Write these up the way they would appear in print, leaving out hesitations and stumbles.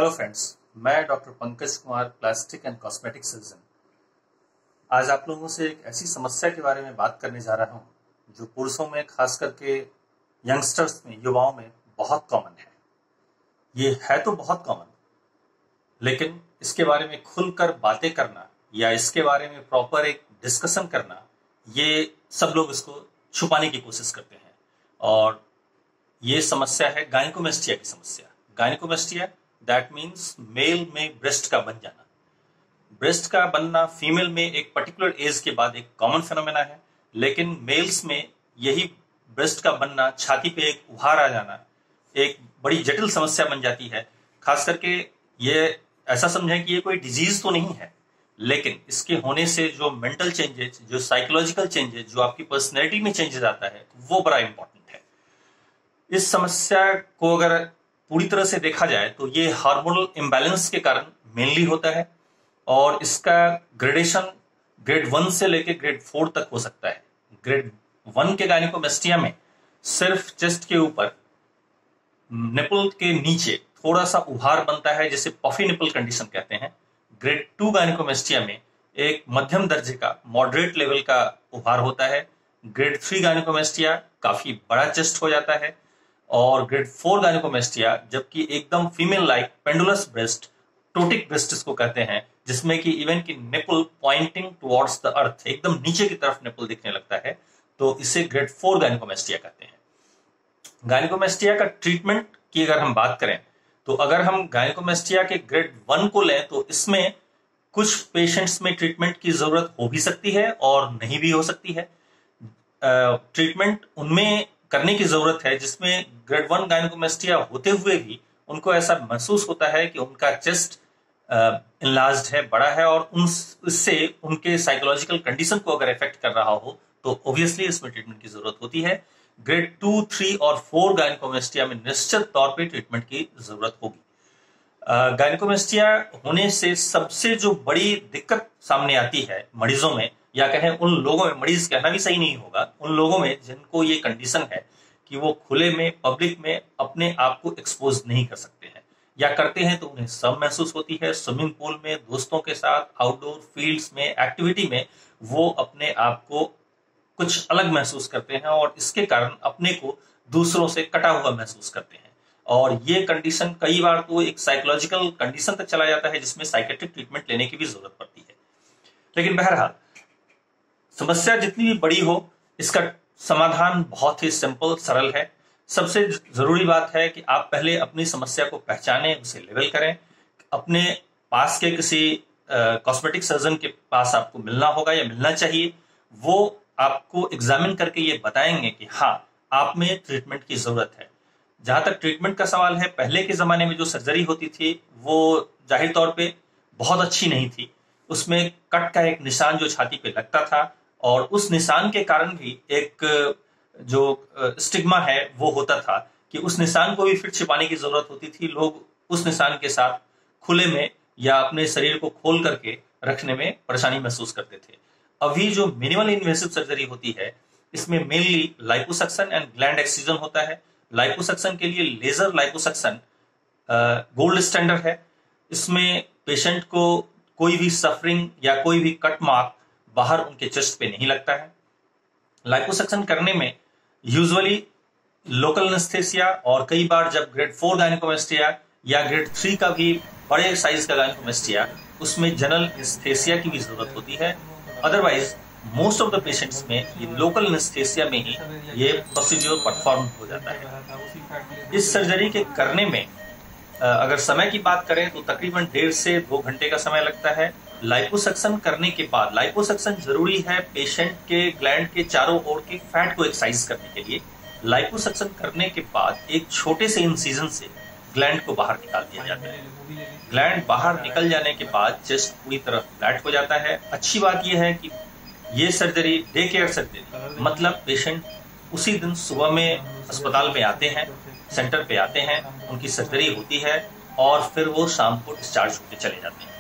Hello friends, मैं doctor Pankaj Kumar, plastic and cosmetic surgeon. आज आप लोगों से एक ऐसी समस्या के बारे में बात करने जा रहा हूं जो पुरुषों में, खास करके यंगस्टर्स में, युवाओं में बहुत कॉमन है। ये है तो बहुत कॉमन, लेकिन इसके बारे में खुलकर बातें करना या इसके बारे में प्रॉपर एक डिस्कशन करना, ये सब लोग इसको छुपाने की कोशिश करते हैं। और ये समस्या है गायनेकोमेस्टिया की समस्या। गायनेकोमेस्टिया दैट मीन्स मेल में ब्रेस्ट का बन जाना। ब्रेस्ट का बनना फीमेल में एक पर्टिकुलर एज के बाद एक कॉमन फिनोमेना है, लेकिन मेल्स में यही ब्रेस्ट का बनना, छाती पे एक उभार आ जाना, एक बड़ी जटिल समस्या बन जाती है। खास करके ये ऐसा समझें कि ये कोई डिजीज तो नहीं है, लेकिन इसके होने से जो मेंटल चेंजेस, जो साइकोलॉजिकल चेंजेस, जो आपकी पर्सनैलिटी में चेंजेस आता है, वो बड़ा इंपॉर्टेंट है। इस समस्या को अगर पूरी तरह से देखा जाए तो ये हार्मोनल इम्बैलेंस के कारण मेनली होता है, और इसका ग्रेडेशन ग्रेड 1 से लेकर ग्रेड 4 तक हो सकता है। ग्रेड 1 के गायनेकोमेस्टिया में सिर्फ चेस्ट के ऊपर, निपल के नीचे थोड़ा सा उभार बनता है, जिसे पफी निपल कंडीशन कहते हैं। ग्रेड 2 गायनेकोमेस्टिया में एक मध्यम दर्जे का, मॉडरेट लेवल का उभार होता है। ग्रेड 3 गायनेकोमेस्टिया काफी बड़ा चेस्ट हो जाता है। और ग्रेड 4 गायनेकोमेस्टिया, जबकि एकदम female like pendulous breast, ptotic breast इसको कहते हैं, जिसमें कि इवन की nipple pointing towards the earth, एकदम नीचे की तरफ निपल दिखने लगता है, तो इसे ग्रेड 4 गायनेकोमेस्टिया कहते हैं। गायनेकोमेस्टिया का ट्रीटमेंट की अगर हम बात करें तो अगर हम गायनेकोमेस्टिया के ग्रेड 1 को लें तो इसमें कुछ पेशेंट्स में ट्रीटमेंट की जरूरत हो भी सकती है और नहीं भी हो सकती है। ट्रीटमेंट उनमें करने की जरूरत है जिसमें ग्रेड 1 गायनेकोमेस्टिया होते हुए भी उनको ऐसा महसूस होता है कि उनका चेस्ट इनलार्ज्ड है, बड़ा है, और इससे उनके साइकोलॉजिकल कंडीशन को अगर इफेक्ट कर रहा हो तो ऑब्वियसली इसमें ट्रीटमेंट की जरूरत होती है। ग्रेड 2, 3 और 4 गायनेकोमेस्टिया में निश्चित तौर पे ट्रीटमेंट की जरूरत होगी। गायनेकोमेस्टिया होने से सबसे जो बड़ी दिक्कत सामने आती है मरीजों में, या कहें उन लोगों में, मरीज कहना भी सही नहीं होगा, उन लोगों में जिनको ये कंडीशन है कि वो खुले में, पब्लिक में अपने आप को एक्सपोज नहीं कर सकते हैं, या करते हैं तो उन्हें शर्म महसूस होती है। स्विमिंग पूल में, दोस्तों के साथ, आउटडोर फील्ड्स में, एक्टिविटी में वो अपने आप को कुछ अलग महसूस करते हैं और इसके कारण अपने को दूसरों से कटा हुआ महसूस करते हैं। और ये कंडीशन कई बार तो एक साइकोलॉजिकल कंडीशन तक चला जाता है जिसमें साइकेट्रिक ट्रीटमेंट लेने की भी जरूरत पड़ती है। लेकिन बहरहाल समस्या जितनी भी बड़ी हो, इसका समाधान बहुत ही सिंपल, सरल है। सबसे जरूरी बात है कि आप पहले अपनी समस्या को पहचानें, उसे लेवल करें। अपने पास के किसी कॉस्मेटिक सर्जन के पास आपको मिलना होगा या मिलना चाहिए। वो आपको एग्जामिन करके ये बताएंगे कि हाँ, आप में ट्रीटमेंट की जरूरत है। जहां तक ट्रीटमेंट का सवाल है, पहले के जमाने में जो सर्जरी होती थी वो जाहिर तौर पे बहुत अच्छी नहीं थी। उसमें कट का एक निशान जो छाती पे लगता था, और उस निशान के कारण भी एक जो स्टिग्मा है वो होता था कि उस निशान को भी फिर छिपाने की जरूरत होती थी। लोग उस निशान के साथ खुले में या अपने शरीर को खोल करके रखने में परेशानी महसूस करते थे। अभी जो मिनिमल इन्वेसिव सर्जरी होती है, इसमें mainly liposuction and gland excision होता है। लाइपोसक्शन के लिए लेजर लाइपोसक्शन गोल्ड स्टैंडर्ड है। इसमें पेशेंट को कोई भी सफरिंग या कोई भी कट मार्क बाहर उनके चेस्ट पे नहीं लगता है। लाइपोसक्शन करने में यूजुअली लोकल एनेस्थेसिया, और कई बार जब ग्रेड 4 गायनेकोमेस्टिया या ग्रेड 3 का भी बड़े साइज का गायनेकोमेस्टिया, उसमें जनरल एनेस्थेसिया की भी जरूरत होती है। Otherwise most of the patients में ये लोकल एनेस्थेसिया में ही ये प्रोसीड्यूर परफॉर्म हो जाता है। इस सर्जरी के करने में अगर समय की बात करें तो तकरीबन 1.5 से 2 घंटे का समय लगता है। लाइपोसक्शन करने के बाद, लाइपोसक्शन जरूरी है पेशेंट के ग्लैंड के चारों ओर के फैट को एक्साइज करने के लिए। लाइपोसक्शन करने के बाद एक छोटे से इंसिजन से ग्लैंड को बाहर निकाल दिया जाता है। ग्लैंड बाहर निकल जाने के बाद चेस्ट पूरी तरह फ्लैट हो जाता है। अच्छी बात यह है कि ये सर्जरी डे केयर सर्जरी, मतलब पेशेंट उसी दिन सुबह में अस्पताल में आते हैं, सेंटर पे आते हैं, उनकी सर्जरी होती है और फिर वो शाम को डिस्चार्ज होकर चले जाते हैं।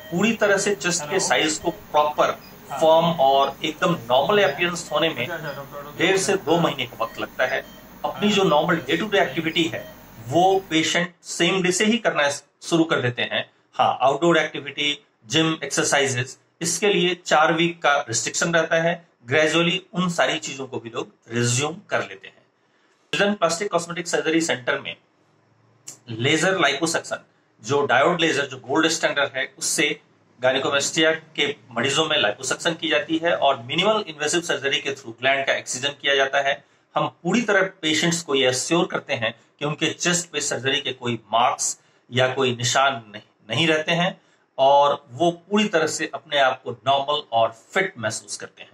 पूरी तरह से चेस्ट के साइज को प्रॉपर, फॉर्म और एकदम नॉर्मल अपीयरेंस होने में 1.5 से 2 महीने का वक्त लगता है। अपनी जो normal day to day activity है वो पेशेंट सेम डे से ही करना शुरू कर देते हैं, हाँ, आउटडोर एक्टिविटी, जिम, एक्सरसाइजेस, इसके लिए 4 वीक का रिस्ट्रिक्शन रहता है। ग्रेजुअली उन सारी चीजों को भी लोग रिज्यूम कर लेते हैं। Children plastic cosmetic surgery centre में लेजर लाइपोसक्शन, जो डायोड लेजर, जो गोल्ड स्टैंडर्ड है, उससे गायनेकोमेस्टिया के मरीजों में लाइपोसक्शन की जाती है और मिनिमल इन्वेसिव सर्जरी के थ्रू ग्लैंड का एक्सीजन किया जाता है। हम पूरी तरह पेशेंट्स को यह एश्योर करते हैं कि उनके चेस्ट पे सर्जरी के कोई मार्क्स या कोई निशान नहीं रहते हैं और वो पूरी तरह से अपने आप को नॉर्मल और फिट महसूस करते हैं।